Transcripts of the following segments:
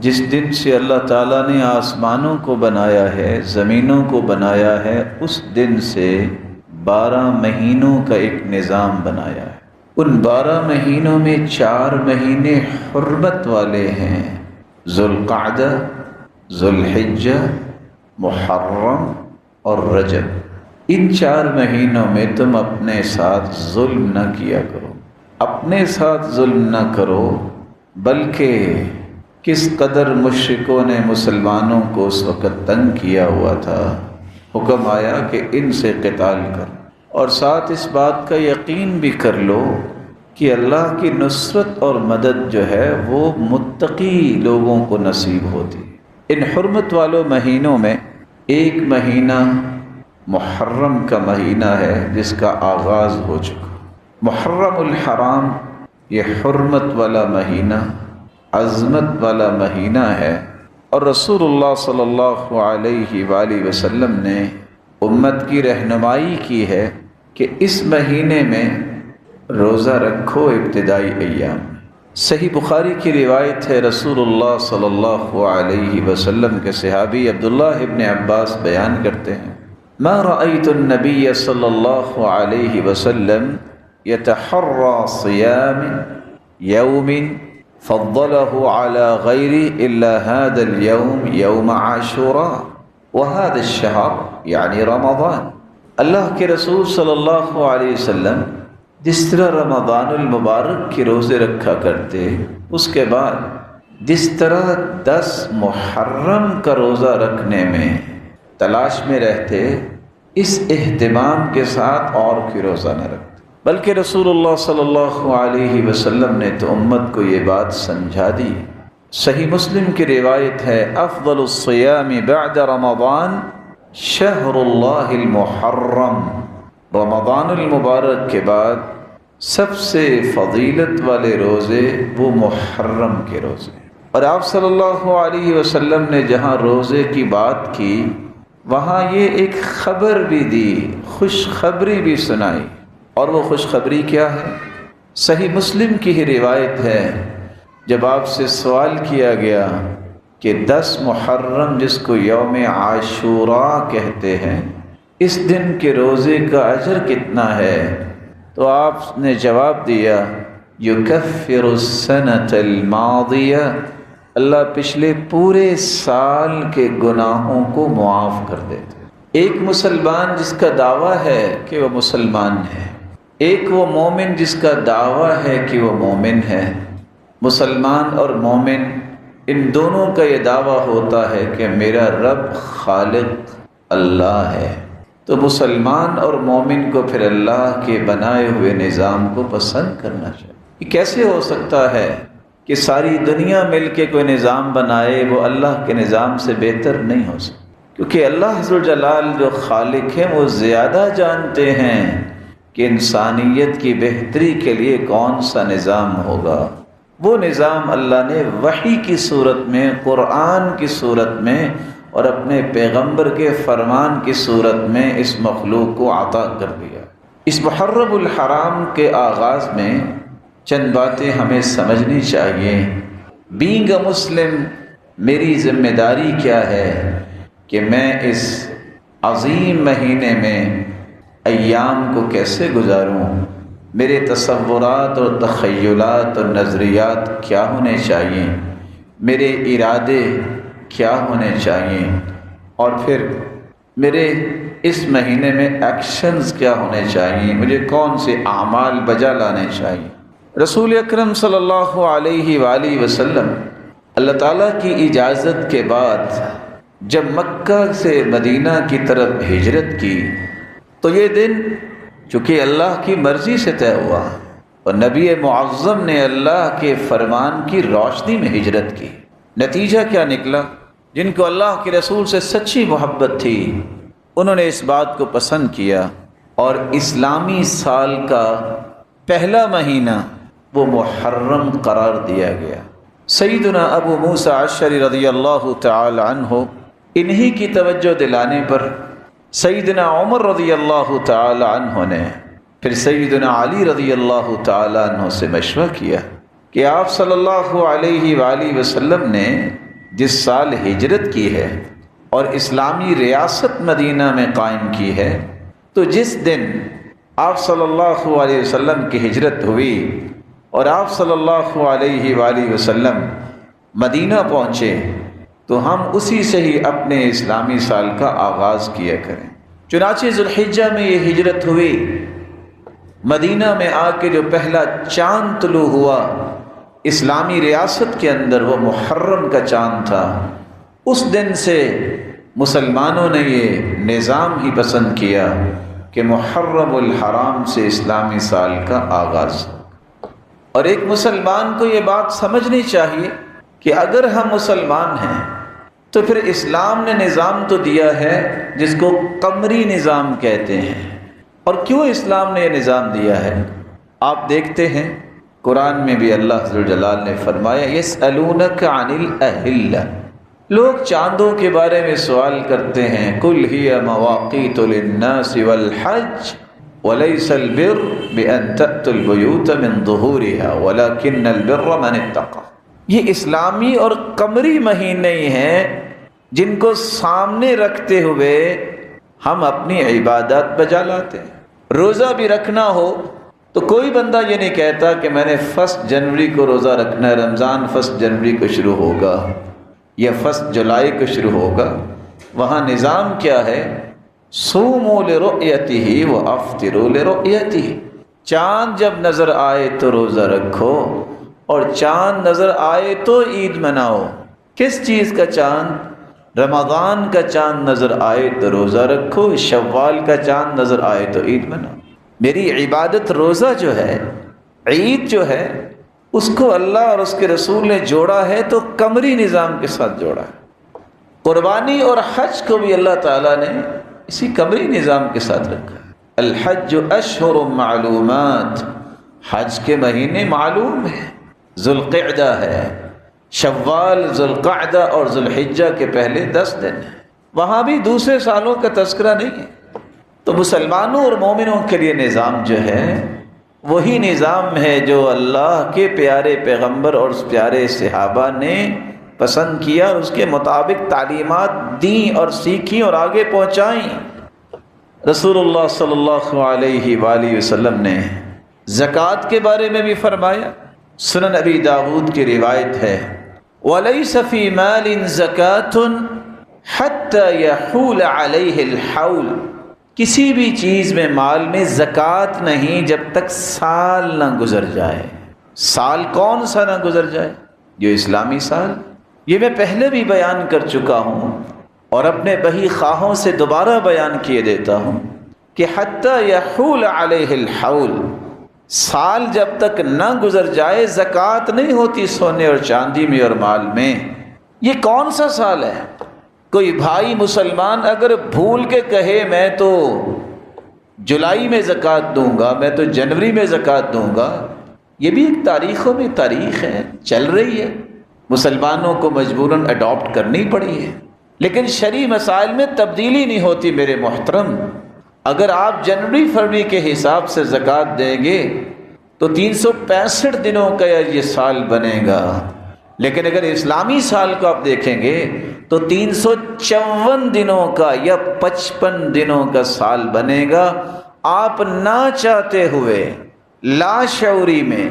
جس دن سے اللہ تعالیٰ نے آسمانوں کو بنایا ہے، زمینوں کو بنایا ہے، اس دن سے 12 مہینوں کا ایک نظام بنایا ہے۔ ان 12 مہینوں میں 4 مہینے حرمت والے ہیں، ذوالقعدہ، ذوالحجہ، محرم اور رجب۔ ان 4 مہینوں میں تم اپنے ساتھ ظلم نہ کیا کرو، اپنے ساتھ ظلم نہ کرو، بلکہ کس قدر مشرکوں نے مسلمانوں کو اس وقت تنگ کیا ہوا تھا، حکم آیا کہ ان سے قتال کر، اور ساتھ اس بات کا یقین بھی کر لو کہ اللہ کی نصرت اور مدد جو ہے وہ متقی لوگوں کو نصیب ہوتی ہے۔ ان حرمت والوں مہینوں میں ایک مہینہ محرم کا مہینہ ہے جس کا آغاز ہو چکا۔ محرم الحرام یہ حرمت والا مہینہ، عظمت والا مہینہ ہے، اور رسول اللہ صلی اللہ علیہ وآلہ وسلم نے امت کی رہنمائی کی ہے کہ اس مہینے میں روزہ رکھو ابتدائی ایام میں۔ صحیح بخاری کی روایت ہے، رسول اللہ صلی اللہ علیہ وسلم کے صحابی عبداللہ ابن عباس بیان کرتے ہیں، ما رأيت النبي صلی اللہ علیہ وسلم يتحرى صيام يوم فضله على غيره إلا هذا اليوم يوم عاشوراء وهذا الشهر يعني رمضان۔ اللہ کے رسول صلی اللہ علیہ وسلم جس طرح رمضان المبارک کے روزے رکھا کرتے، اس کے بعد جس طرح 10 محرم کا روزہ رکھنے میں تلاش میں رہتے، اس اہتمام کے ساتھ اور کوئی روزہ نہ رکھتے، بلکہ رسول اللہ صلی اللہ علیہ وسلم نے تو امت کو یہ بات سمجھا دی۔ صحیح مسلم کی روایت ہے، افضل الصیام بعد رمضان شہر اللہ المحرم، رمضان المبارک کے بعد سب سے فضیلت والے روزے وہ محرم کے روزے۔ اور آپ صلی اللہ علیہ وسلم نے جہاں روزے کی بات کی، وہاں یہ ایک خبر بھی دی، خوشخبری بھی سنائی، اور وہ خوشخبری کیا ہے؟ صحیح مسلم کی ہی روایت ہے، جب آپ سے سوال کیا گیا کہ 10 محرم جس کو یوم عاشوراء کہتے ہیں، اس دن کے روزے کا اجر کتنا ہے؟ تو آپ نے جواب دیا، یکفر السنۃ الماضیہ، اللہ پچھلے پورے سال کے گناہوں کو معاف کر دیتے۔ ایک مسلمان جس کا دعویٰ ہے کہ وہ مسلمان ہے، ایک وہ مومن جس کا دعویٰ ہے کہ وہ مومن ہے۔ مسلمان اور مومن ان دونوں کا یہ دعویٰ ہوتا ہے کہ میرا رب خالق اللہ ہے، تو مسلمان اور مومن کو پھر اللہ کے بنائے ہوئے نظام کو پسند کرنا چاہیے۔ یہ کیسے ہو سکتا ہے کہ ساری دنیا مل کے کوئی نظام بنائے، وہ اللہ کے نظام سے بہتر نہیں ہو سکتا، کیونکہ اللہ ذوالجلال جو خالق ہیں وہ زیادہ جانتے ہیں کہ انسانیت کی بہتری کے لیے کون سا نظام ہوگا۔ وہ نظام اللہ نے وحی کی صورت میں، قرآن کی صورت میں، اور اپنے پیغمبر کے فرمان کی صورت میں اس مخلوق کو عطا کر دیا۔ اس محرم الحرام کے آغاز میں چند باتیں ہمیں سمجھنی چاہیے۔ بینگ اے مسلم، میری ذمہ داری کیا ہے کہ میں اس عظیم مہینے میں ایام کو کیسے گزاروں، میرے تصورات اور تخیلات اور نظریات کیا ہونے چاہیے، میرے ارادے کیا ہونے چاہیے، اور پھر میرے اس مہینے میں ایکشنز کیا ہونے چاہیے، مجھے کون سے اعمال بجا لانے چاہیے۔ رسول اکرم صلی اللہ علیہ وآلہ وسلم اللہ تعالیٰ کی اجازت کے بعد جب مکہ سے مدینہ کی طرف ہجرت کی، تو یہ دن چونکہ اللہ کی مرضی سے طے ہوا، اور نبی معظم نے اللہ کے فرمان کی روشنی میں ہجرت کی۔ نتیجہ کیا نکلا؟ جن کو اللہ کے رسول سے سچی محبت تھی، انہوں نے اس بات کو پسند کیا، اور اسلامی سال کا پہلا مہینہ وہ محرم قرار دیا گیا۔ سیدنا ابو موسیٰ اشعری رضی اللہ تعالی عنہ، انہی کی توجہ دلانے پر سیدنا عمر رضی اللہ تعالی عنہ نے پھر سیدنا علی رضی اللہ تعالی عنہ سے مشورہ کیا کہ آپ صلی اللہ علیہ وآلہ وسلم نے جس سال ہجرت کی ہے اور اسلامی ریاست مدینہ میں قائم کی ہے، تو جس دن آپ صلی اللہ علیہ وسلم کی ہجرت ہوئی اور آپ صلی اللہ علیہ وآلہ وسلم مدینہ پہنچے، تو ہم اسی سے ہی اپنے اسلامی سال کا آغاز کیا کریں۔ چنانچہ ذوالحجہ میں یہ ہجرت ہوئی، مدینہ میں آ کے جو پہلا چاند طلوع ہوا اسلامی ریاست کے اندر، وہ محرم کا چاند تھا۔ اس دن سے مسلمانوں نے یہ نظام ہی پسند کیا کہ محرم الحرام سے اسلامی سال کا آغاز ہو۔ اور ایک مسلمان کو یہ بات سمجھنی چاہیے کہ اگر ہم مسلمان ہیں تو پھر اسلام نے نظام تو دیا ہے جس کو قمری نظام کہتے ہیں۔ اور کیوں اسلام نے یہ نظام دیا ہے؟ آپ دیکھتے ہیں قرآن میں بھی اللہ ذو الجلال نے فرمایا یسألونک عن الأہلہ، لوگ چاندوں کے بارے میں سوال کرتے ہیں، قل ہی مواقیت للناس والحج ولیس البر بأن تأتوا البیوت من ظہورها ولکن البر من اتقى۔ یہ اسلامی اور قمری مہینے ہی ہیں جن کو سامنے رکھتے ہوئے ہم اپنی عبادات بجا لاتے ہیں۔ روزہ بھی رکھنا ہو تو کوئی بندہ یہ نہیں کہتا کہ میں نے 1 جنوری کو روزہ رکھنا ہے، رمضان 1 جنوری کو شروع ہوگا یا 1 جولائی کو شروع ہوگا۔ وہاں نظام کیا ہے؟ صوموا لرؤیتہ وافطروا لرؤیتہ، چاند جب نظر آئے تو روزہ رکھو اور چاند نظر آئے تو عید مناؤ۔ کس چیز کا چاند؟ رمضان کا چاند نظر آئے تو روزہ رکھو، شوال کا چاند نظر آئے تو عید مناؤ۔ میری عبادت روزہ جو ہے، عید جو ہے، اس کو اللہ اور اس کے رسول نے جوڑا ہے تو قمری نظام کے ساتھ جوڑا ہے۔ قربانی اور حج کو بھی اللہ تعالیٰ نے اسی قمری نظام کے ساتھ رکھا ہے۔ الحج اشہر معلومات، حج کے مہینے معلوم ہیں، ذوالقعدہ ہے، شوال، ذوالقعدہ اور ذوالحجہ کے پہلے 10 دن ہیں۔ وہاں بھی دوسرے سالوں کا تذکرہ نہیں ہے۔ تو مسلمانوں اور مومنوں کے لیے نظام جو ہے وہی نظام ہے جو اللہ کے پیارے پیغمبر اور اس پیارے صحابہ نے پسند کیا اور اس کے مطابق تعلیمات دیں اور سیکھیں اور آگے پہنچائیں۔ رسول اللہ صلی اللہ علیہ وآلہ وسلم نے زکوٰۃ کے بارے میں بھی فرمایا۔ سنن ابی داود کی روایت ہے وَلَيْسَ فِي مَالٍ زَكَاةٌ حَتَّى يَحُولَ عَلَيْهِ الْحَوْلُ، کسی بھی چیز میں مال میں زکوٰۃ نہیں جب تک سال نہ گزر جائے۔ سال کون سا نہ گزر جائے؟ جو اسلامی سال۔ یہ میں پہلے بھی بیان کر چکا ہوں اور اپنے بہی خواہوں سے دوبارہ بیان کیے دیتا ہوں کہ حتی یحول علیہ الحول، سال جب تک نہ گزر جائے زکوٰۃ نہیں ہوتی سونے اور چاندی میں اور مال میں۔ یہ کون سا سال ہے؟ کوئی بھائی مسلمان اگر بھول کے کہے میں تو جولائی میں زکوٰۃ دوں گا، میں تو جنوری میں زکوٰۃ دوں گا، یہ بھی ایک تاریخوں میں تاریخ ہے، چل رہی ہے، مسلمانوں کو مجبوراً اڈاپٹ کرنی پڑی ہے۔ لیکن شرعی مسائل میں تبدیلی نہیں ہوتی میرے محترم۔ اگر آپ جنوری فروری کے حساب سے زکوٰۃ دیں گے تو 365 دنوں کا یہ سال بنے گا، لیکن اگر اسلامی سال کو آپ دیکھیں گے تو 354 دنوں کا یا 55 دنوں کا سال بنے گا۔ آپ نہ چاہتے ہوئے لاشعوری میں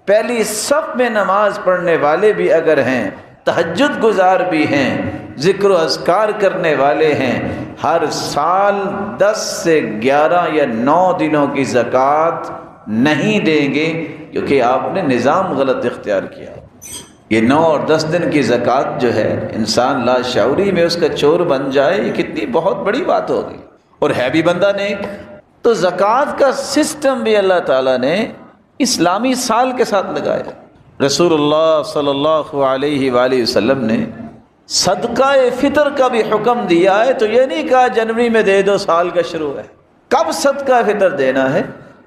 پہلی صف میں نماز پڑھنے والے بھی اگر ہیں، تہجد گزار بھی ہیں، ذکر و اذکار کرنے والے ہیں، ہر سال 10 سے 11 یا 9 دنوں کی زکوٰۃ نہیں دیں گے کیونکہ آپ نے نظام غلط اختیار کیا۔ یہ 9 اور 10 دن کی زکوٰۃ جو ہے انسان لاشعوری میں اس کا چور بن جائے، یہ کتنی بہت بڑی بات ہوگی، اور ہے بھی بندہ نیک۔ تو زکوٰۃ کا سسٹم بھی اللہ تعالیٰ نے اسلامی سال کے ساتھ لگایا۔ رسول اللہ صلی اللہ علیہ وآلہ وسلم نے صدقہ فطر کا بھی حکم دیا ہے، تو یہ نہیں کہا جنوری میں دے دو، سال کا شروع ہے۔ کب صدقہ فطر دینا ہے؟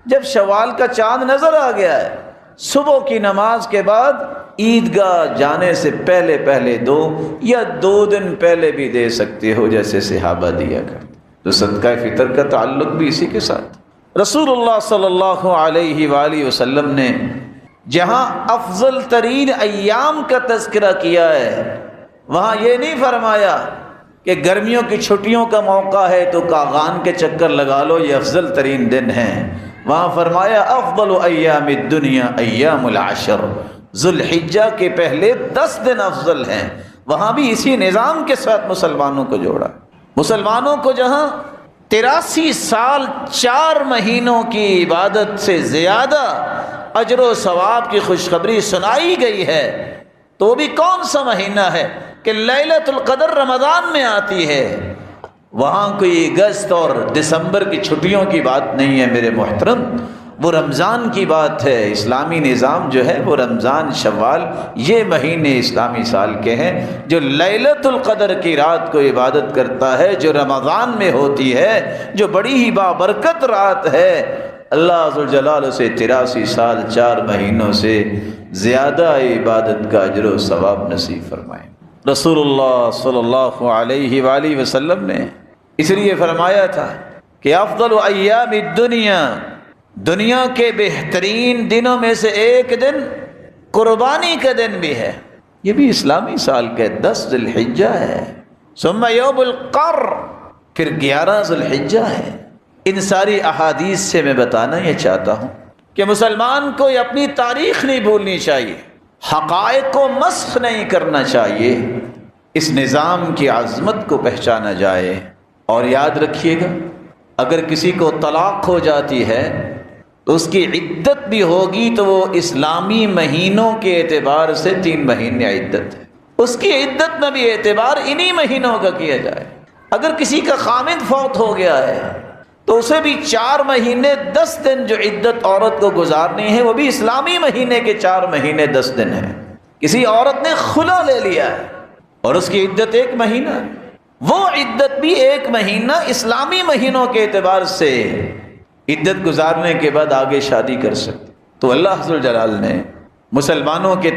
جب شوال کا چاند نظر آ گیا ہے، صبح کی نماز کے بعد عیدگاہ جانے سے پہلے پہلے دو، یا 2 دن پہلے بھی دے سکتے ہو جیسے صحابہ دیا کرتے۔ تو صدقہ فطر کا تعلق بھی اسی کے ساتھ۔ رسول اللہ صلی اللہ علیہ وآلہ وسلم نے جہاں افضل ترین ایام کا تذکرہ کیا ہے وہاں یہ نہیں فرمایا کہ گرمیوں کی چھٹیوں کا موقع ہے تو کاغان کے چکر لگا لو، یہ افضل ترین دن ہیں۔ وہاں فرمایا افضل ایام الدنیا ایام العشر، ذوالحجہ کے پہلے 10 دن افضل ہیں۔ وہاں بھی اسی نظام کے ساتھ مسلمانوں کو جوڑا۔ مسلمانوں کو جہاں 83 سال 4 مہینوں کی عبادت سے زیادہ اجر و ثواب کی خوشخبری سنائی گئی ہے، تو بھی کون سا مہینہ ہے کہ لیلۃ القدر رمضان میں آتی ہے؟ وہاں کوئی اگست اور دسمبر کی چھٹیوں کی بات نہیں ہے میرے محترم، وہ رمضان کی بات ہے۔ اسلامی نظام جو ہے وہ رمضان، شوال، یہ مہینے اسلامی سال کے ہیں۔ جو لیلۃ القدر کی رات کو عبادت کرتا ہے، جو رمضان میں ہوتی ہے، جو بڑی ہی بابرکت رات ہے، اللہ ذوالجلال سے 83 سال 4 مہینوں سے زیادہ عبادت کا اجر و ثواب نصیب فرمائے۔ رسول اللہ صلی اللہ علیہ وآلہ وسلم نے اس لیے فرمایا تھا کہ افضل ایام الدنیا، دنیا کے بہترین دنوں میں سے ایک دن قربانی کا دن بھی ہے، یہ بھی اسلامی سال کے 10 ذی الحجہ ہے، ثم یوم القر، پھر 11 ذی الحجہ ہے۔ ان ساری احادیث سے میں بتانا یہ چاہتا ہوں کہ مسلمان کو اپنی تاریخ نہیں بھولنی چاہیے، حقائق کو مسخ نہیں کرنا چاہیے، اس نظام کی عظمت کو پہچانا جائے۔ اور یاد رکھیے گا، اگر کسی کو طلاق ہو جاتی ہے تو اس کی عدت بھی ہوگی تو وہ اسلامی مہینوں کے اعتبار سے 3 مہینے عدت ہے، اس کی عدت میں بھی اعتبار انہی مہینوں کا کیا جائے۔ اگر کسی کا خامد فوت ہو گیا ہے تو اسے بھی 4 مہینے 10 دن جو عدت عورت کو گزارنی ہے، وہ بھی اسلامی مہینے کے 4 مہینے 10 دن ہیں۔ کسی عورت نے خلا لے لیا ہے اور اس کی عدت 1 مہینہ ہے، وہ عدت بھی 1 مہینہ اسلامی مہینوں کے اعتبار سے عدت گزارنے کے بعد آگے شادی کر سکتے۔ تو اللہ ذوالجلال نے مسلمانوں کے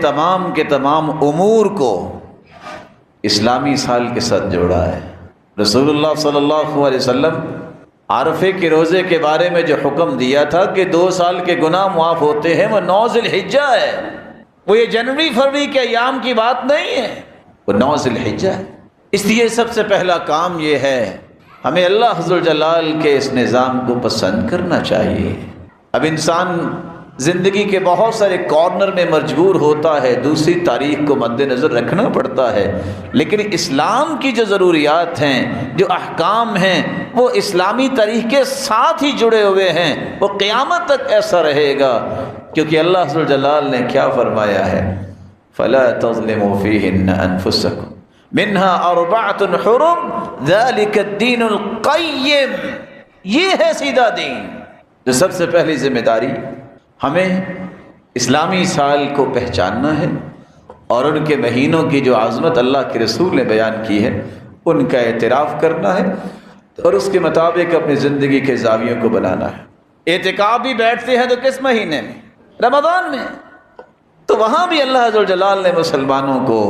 تمام امور کو اسلامی سال کے ساتھ جوڑا ہے۔ رسول اللہ صلی اللہ علیہ وسلم عرفے کے روزے کے بارے میں جو حکم دیا تھا کہ 2 سال کے گناہ معاف ہوتے ہیں، وہ 9 ذی الحجہ ہے، وہ یہ جنوری فروری کے ایام کی بات نہیں ہے، وہ 9 ذی الحجہ ہے۔ اس لیے سب سے پہلا کام یہ ہے، ہمیں اللہ ذوالجلال کے اس نظام کو پسند کرنا چاہیے۔ اب انسان زندگی کے بہت سارے کارنر میں مجبور ہوتا ہے، دوسری تاریخ کو مد نظر رکھنا پڑتا ہے، لیکن اسلام کی جو ضروریات ہیں، جو احکام ہیں، وہ اسلامی تاریخ کے ساتھ ہی جڑے ہوئے ہیں، وہ قیامت تک ایسا رہے گا، کیونکہ اللہ ذوالجلال نے کیا فرمایا ہے؟ فَلَا تَظْلِمُوا فِيهِنَّ أَنفُسَكُمْ مِنْهَا أَرْبَعَةٌ حُرُمٌ ذَلِكَ الدِّينُ الْقَيِّمُ، یہ ہے سیدھا دین۔ جو سب سے پہلی ذمہ داری ہمیں اسلامی سال کو پہچاننا ہے اور ان کے مہینوں کی جو عظمت اللہ کے رسول نے بیان کی ہے ان کا اعتراف کرنا ہے اور اس کے مطابق اپنی زندگی کے زاویوں کو بنانا ہے۔ اعتکاف بھی بیٹھتے ہیں تو کس مہینے میں؟ رمضان میں۔ تو وہاں بھی اللہ ذوالجلال نے مسلمانوں کو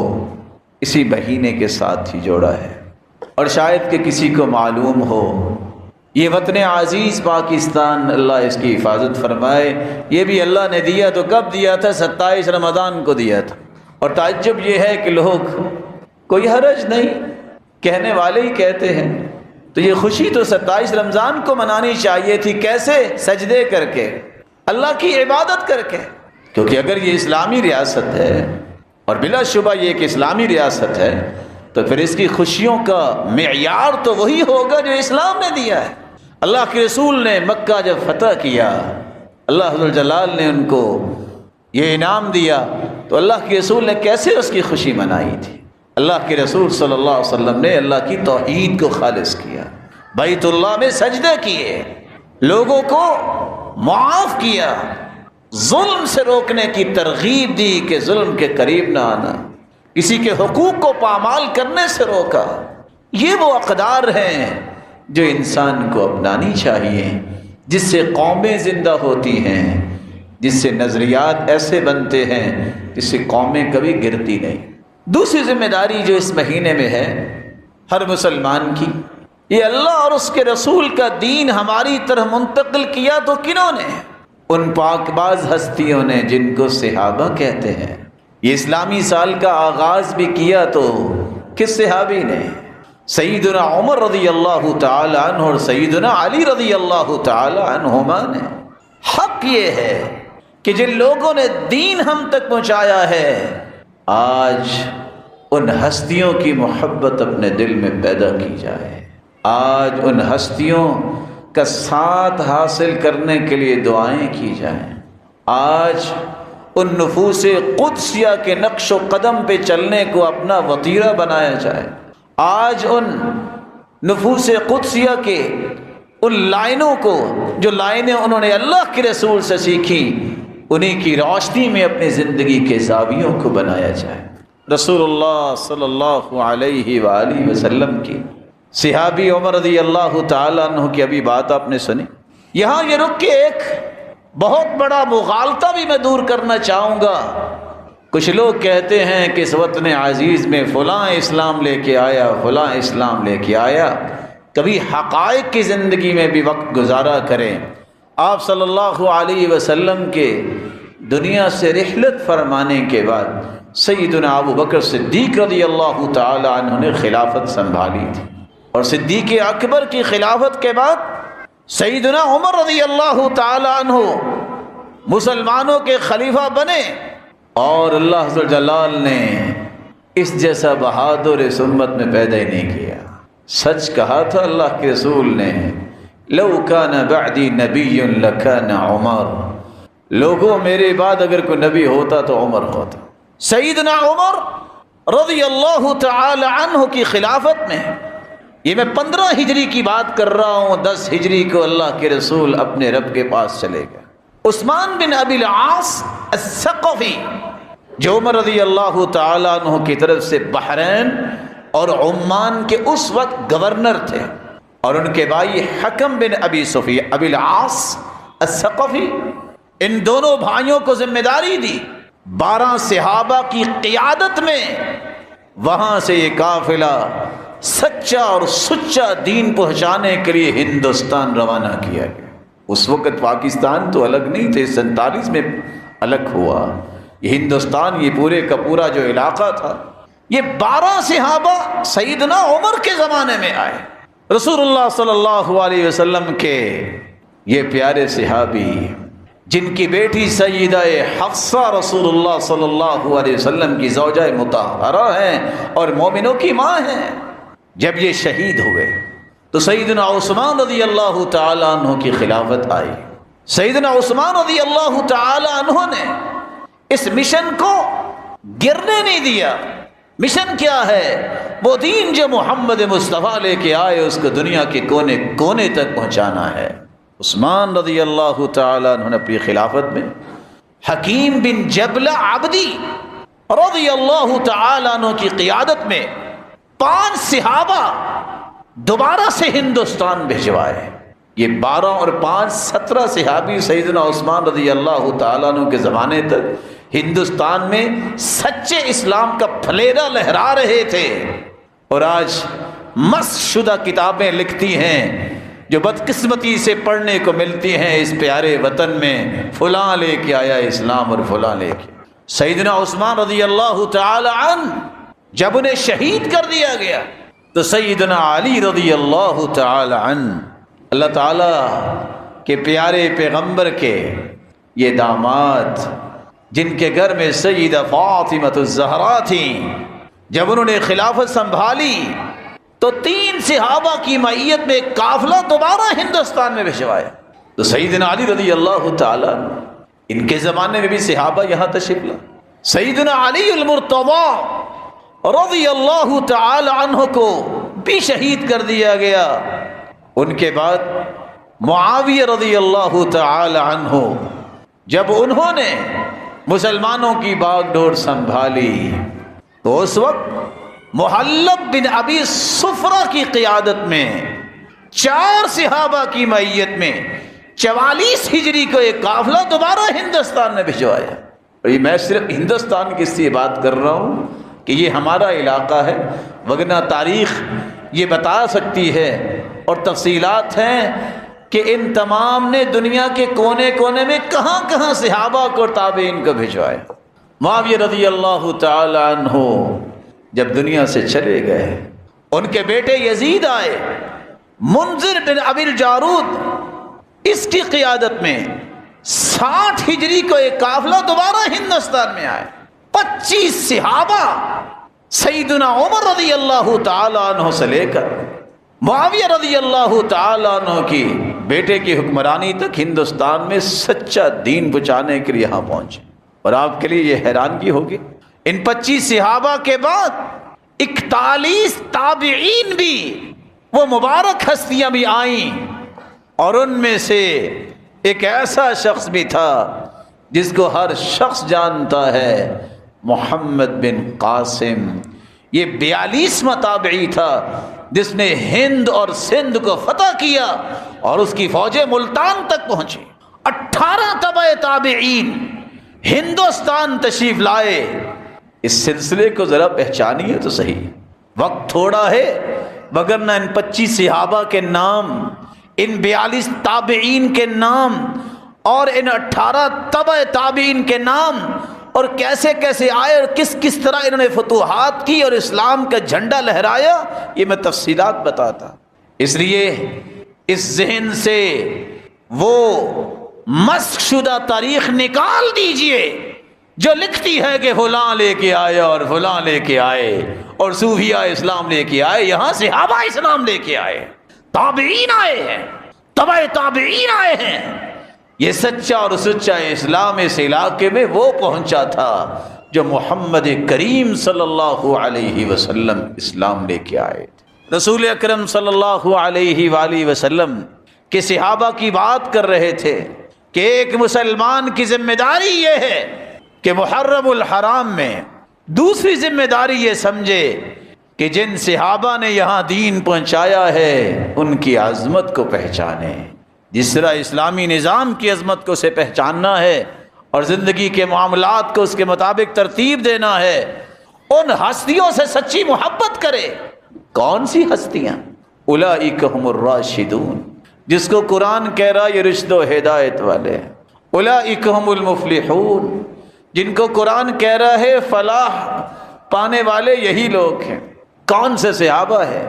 اسی مہینے کے ساتھ ہی جوڑا ہے۔ اور شاید کہ کسی کو معلوم ہو، یہ وطن عزیز پاکستان، اللہ اس کی حفاظت فرمائے، یہ بھی اللہ نے دیا تو کب دیا تھا؟ 27 رمضان کو دیا تھا۔ اور تعجب یہ ہے کہ لوگ، کوئی حرج نہیں، کہنے والے ہی کہتے ہیں، تو یہ خوشی تو 27 رمضان کو منانی چاہیے تھی۔ کیسے؟ سجدے کر کے، اللہ کی عبادت کر کے، کیونکہ اگر یہ اسلامی ریاست ہے اور بلا شبہ یہ ایک اسلامی ریاست ہے تو پھر اس کی خوشیوں کا معیار تو وہی ہوگا جو اسلام نے دیا ہے۔ اللہ کے رسول نے مکہ جب فتح کیا، اللہ ذوالجلال نے ان کو یہ انعام دیا، تو اللہ کے رسول نے کیسے اس کی خوشی منائی تھی؟ اللہ کے رسول صلی اللہ علیہ وسلم نے اللہ کی توحید کو خالص کیا، بیت اللہ میں سجدے کیے، لوگوں کو معاف کیا، ظلم سے روکنے کی ترغیب دی کہ ظلم کے قریب نہ آنا، کسی کے حقوق کو پامال کرنے سے روکا۔ یہ وہ اقدار ہیں جو انسان کو اپنانی چاہیے، جس سے قومیں زندہ ہوتی ہیں، جس سے نظریات ایسے بنتے ہیں جس سے قومیں کبھی گرتی نہیں۔ دوسری ذمہ داری جو اس مہینے میں ہے ہر مسلمان کی، یہ اللہ اور اس کے رسول کا دین ہماری طرح منتقل کیا تو کنہوں نے؟ ان پاک باز ہستیوں نے جن کو صحابہ کہتے ہیں۔ یہ اسلامی سال کا آغاز بھی کیا تو کس صحابی نے؟ سیدنا عمر رضی اللہ تعالی عنہ اور سیدنا علی رضی اللہ تعالی عنہما نے۔ حق یہ ہے کہ جن لوگوں نے دین ہم تک پہنچایا ہے، آج ان ہستیوں کی محبت اپنے دل میں پیدا کی جائے، آج ان ہستیوں کا ساتھ حاصل کرنے کے لیے دعائیں کی جائیں، آج ان نفوس قدسیہ کے نقش و قدم پہ چلنے کو اپنا وطیرہ بنایا جائے، آج ان نفوس قدسیہ کے ان لائنوں کو، جو لائنیں انہوں نے اللہ کے رسول سے سیکھی، انہی کی روشنی میں اپنی زندگی کے زاویوں کو بنایا جائے۔ رسول اللہ صلی اللہ علیہ وآلہ وسلم کی صحابی عمر رضی اللہ تعالیٰ عنہ کی ابھی بات آپ نے سنی۔ یہاں یہ رک کے ایک بہت بڑا مغالطہ بھی میں دور کرنا چاہوں گا۔ کچھ لوگ کہتے ہیں کہ اس وطن عزیز میں فلاں اسلام لے کے آیا، فلاں اسلام لے کے آیا۔ کبھی حقائق کی زندگی میں بھی وقت گزارا کریں۔ آپ صلی اللہ علیہ وسلم کے دنیا سے رحلت فرمانے کے بعد سیدنا ابو بکر صدیق رضی اللہ تعالی عنہ نے خلافت سنبھالی تھی، اور صدیق اکبر کی خلافت کے بعد سیدنا عمر رضی اللہ تعالی عنہ مسلمانوں کے خلیفہ بنے، اور اللہ ذو الجلال نے اس جیسا بہادر اس امت میں پیدا ہی نہیں کیا۔ سچ کہا تھا اللہ کے رسول نے، لو کان بعدی نبی لکان عمر، لوگوں میرے بعد اگر کوئی نبی ہوتا تو عمر ہوتا۔ سیدنا عمر رضی اللہ تعالی عنہ کی خلافت میں، یہ میں 15 ہجری کی بات کر رہا ہوں، 10 ہجری کو اللہ کے رسول اپنے رب کے پاس چلے گئے۔ عثمان بن ابی العاص الثقفی، جو عمر رضی اللہ تعالیٰ عنہ کی طرف سے بحرین اور عمان کے اس وقت گورنر تھے، اور ان کے بھائی حکم بن ابی العاص الثقفی، ان دونوں بھائیوں کو ذمہ داری دی 12 صحابہ کی قیادت میں وہاں سے یہ قافلہ سچا اور سچا دین پہنچانے کے لیے ہندوستان روانہ کیا گیا۔ اس وقت پاکستان تو الگ نہیں تھے، 47 میں الگ ہوا۔ یہ ہندوستان، یہ پورے کا پورا جو علاقہ تھا، یہ 12 صحابہ سیدنا عمر کے زمانے میں آئے۔ رسول اللہ صلی اللہ علیہ وسلم کے یہ پیارے صحابی، جن کی بیٹی سیدہ حفصہ رسول اللہ صلی اللہ علیہ وسلم کی زوجہ مطہرہ ہیں اور مومنوں کی ماں ہیں، جب یہ شہید ہوئے تو سیدنا عثمان رضی اللہ تعالی عنہ کی خلافت آئی۔ سیدنا عثمان رضی اللہ تعالی عنہ نے اس مشن کو گرنے نہیں دیا۔ مشن کیا ہے؟ وہ دین جو محمد مصطفیٰ لے کے آئے، اس کو دنیا کے کونے کونے تک پہنچانا ہے۔ عثمان رضی اللہ تعالی عنہ نے اپنی خلافت میں حکیم بن جبلہ عبدی رضی اللہ تعالی عنہ کی قیادت میں 5 صحابہ دوبارہ سے ہندوستان بھجوائے۔ یہ 12 اور 5 17 صحابی سیدنا عثمان رضی اللہ تعالیٰ عنہ کے زمانے تک ہندوستان میں سچے اسلام کا پھلیرا لہرا رہے تھے، اور آج مسخ شدہ کتابیں لکھتی ہیں جو بدقسمتی سے پڑھنے کو ملتی ہیں اس پیارے وطن میں، فلاں لے کے آیا اسلام اور فلاں لے کے۔ سیدنا عثمان رضی اللہ تعالی عنہ جب انہیں شہید کر دیا گیا تو سیدنا علی رضی اللہ تعالی عنہ، اللہ تعالی کے پیارے پیغمبر کے یہ داماد، جن کے گھر میں سیدہ فاطمہ الزہرا تھیں، جب انہوں نے خلافت سنبھالی تو 3 صحابہ کی معیت میں ایک قافلہ دوبارہ ہندوستان میں بھجوایا۔ تو سیدنا علی رضی اللہ تعالی عنہ، ان کے زمانے میں بھی صحابہ یہاں تشریف لائے۔ سیدنا علی المرتضی رضی اللہ تعالی عنہ کو بھی شہید کر دیا گیا۔ ان کے بعد معاویہ رضی اللہ تعالی عنہ، جب انہوں نے مسلمانوں کی باغ ڈور سنبھالی تو اس وقت محلب بن ابی صفرہ کی قیادت میں 4 صحابہ کی معیت میں 44 ہجری کو ایک قافلہ دوبارہ ہندوستان میں بھجوایا۔ اور یہ میں صرف ہندوستان کی اس لیے بات کر رہا ہوں کہ یہ ہمارا علاقہ ہے، وگرنہ تاریخ یہ بتا سکتی ہے اور تفصیلات ہیں کہ ان تمام نے دنیا کے کونے کونے میں کہاں کہاں صحابہ کو اور تابعین کو بھجوایا۔ معاویہ رضی اللہ تعالی عنہ جب دنیا سے چلے گئے ان کے بیٹے یزید آئے، منذر بن ابی الجارود، اس کی قیادت میں 60 ہجری کو ایک قافلہ دوبارہ ہندوستان میں آئے، 25 صحابہ سیدنا عمر رضی اللہ تعالیٰ عنہ سے لے کر معاویہ رضی اللہ تعالیٰ عنہ کی بیٹے کی حکمرانی تک ہندوستان میں سچا دین پہنچانے کے لیے یہاں پہنچے۔ اور آپ کے لیے یہ حیرانگی ہوگی، ان 25 صحابہ کے بعد 41 تابعین بھی، وہ مبارک ہستیاں بھی آئیں، اور ان میں سے ایک ایسا شخص بھی تھا جس کو ہر شخص جانتا ہے، محمد بن قاسم۔ یہ 42واں تابعی تھا جس نے ہند اور سندھ کو فتح کیا اور اس کی فوجیں ملتان تک پہنچی۔ 18 تبع تابعین ہندوستان تشریف لائے۔ اس سلسلے کو ذرا پہچانیے تو صحیح، وقت تھوڑا ہے، مگر نہ ان 25 صحابہ کے نام، ان 42 تابعین کے نام اور ان 18 تبع تابعین کے نام، اور کیسے کیسے آئے اور کس کس طرح انہوں نے فتوحات کی اور اسلام کا جھنڈا لہرایا، یہ میں تفصیلات بتاتا۔ اس لیے اس ذہن سے وہ مسخ شدہ تاریخ نکال دیجئے جو لکھتی ہے کہ فلاں لے کے آیا اور فلاں لے کے آئے اور صوفیہ اسلام لے کے آئے۔ یہاں صحابہ اسلام لے کے آئے، تابعین آئے ہیں، تبع تابعین آئے ہیں۔ یہ سچا اور سچا اسلام اس علاقے میں وہ پہنچا تھا جو محمد کریم صلی اللہ علیہ وسلم اسلام لے کے آئے تھے۔ رسول اکرم صلی اللہ علیہ وآلہ وسلم کے صحابہ کی بات کر رہے تھے کہ ایک مسلمان کی ذمہ داری یہ ہے کہ محرم الحرام میں دوسری ذمہ داری یہ سمجھے کہ جن صحابہ نے یہاں دین پہنچایا ہے ان کی عظمت کو پہچانے۔ جس طرح اسلامی نظام کی عظمت کو اسے پہچاننا ہے اور زندگی کے معاملات کو اس کے مطابق ترتیب دینا ہے، ان ہستیوں سے سچی محبت کرے۔ کون سی ہستیاں؟ اولئک هم الراشدون، جس کو قرآن کہہ رہا یہ رشد و ہدایت والے ہیں۔ اولئک هم المفلحون، جن کو قرآن کہہ رہا ہے فلاح پانے والے یہی لوگ ہیں۔ کون سے صحابہ ہیں؟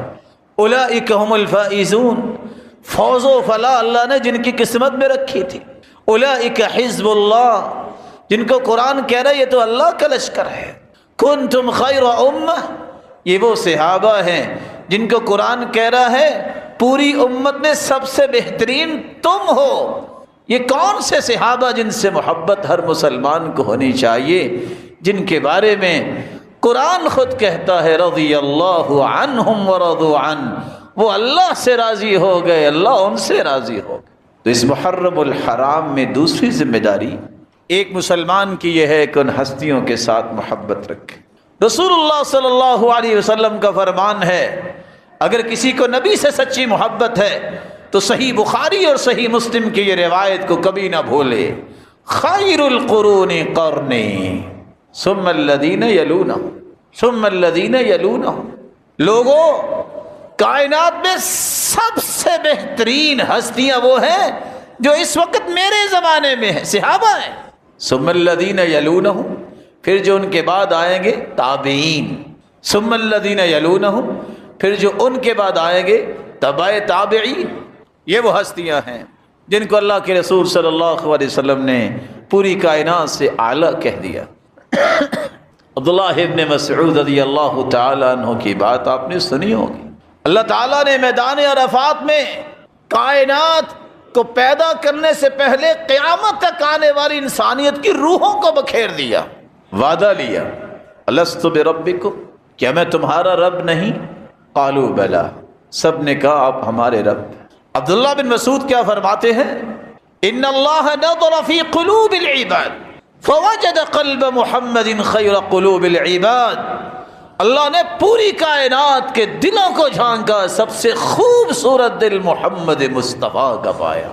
اولئک هم الفائزون، فوز و فلاح اللہ نے جن کی قسمت میں رکھی تھی۔ اولئک حزب اللہ، جن کو قرآن کہہ رہا ہے یہ تو اللہ کا لشکر ہے۔ کنتم خیر امہ، یہ وہ صحابہ ہیں جن کو قرآن کہہ رہا ہے پوری امت میں سب سے بہترین تم ہو۔ یہ کون سے صحابہ جن سے محبت ہر مسلمان کو ہونی چاہیے، جن کے بارے میں قرآن خود کہتا ہے رضی اللہ عنہم ورضوا عنہ، وہ اللہ سے راضی ہو گئے، اللہ ان سے راضی ہو گئے۔ تو اس محرم الحرام میں دوسری ذمہ داری ایک مسلمان کی یہ ہے کہ ان ہستیوں کے ساتھ محبت رکھے۔ رسول اللہ صلی اللہ علیہ وسلم کا فرمان ہے اگر کسی کو نبی سے سچی محبت ہے تو صحیح بخاری اور صحیح مسلم کی یہ روایت کو کبھی نہ بھولے، خیر القرون قرنی ثم الذین یلونہم ثم الذین یلونہم۔ لوگوں، کائنات میں سب سے بہترین ہستیاں وہ ہیں جو اس وقت میرے زمانے میں ہیں، صحابہ ہیں۔ ثم الذین یلونہم، پھر جو ان کے بعد آئیں گے تابعین، ثم الذین یلونہم، پھر جو ان کے بعد آئیں گے تبع تابعین۔ یہ وہ ہستیاں ہیں جن کو اللہ کے رسول صلی اللہ علیہ وسلم نے پوری کائنات سے اعلیٰ کہہ دیا۔ عبداللہ ابن مسعود رضی اللہ تعالیٰ عنہ کی بات آپ نے سنی ہوگی۔ اللہ تعالیٰ نے میدان عرفات میں کائنات کو پیدا کرنے سے پہلے قیامت تک آنے والی انسانیت کی روحوں کو بکھیر دیا، وعدہ لیا، الست بربکم، کیا میں تمہارا رب نہیں؟ قالوا بلا، سب نے کہا آپ ہمارے رب۔ عبداللہ بن مسعود کیا فرماتے ہیں؟ ان اللہ نظر فی قلوب العباد فوجد قلب محمد خیر قلوب العباد، اللہ نے پوری کائنات کے دلوں کو جھانکا، سب سے خوبصورت دل محمد مصطفیٰ کا پایا۔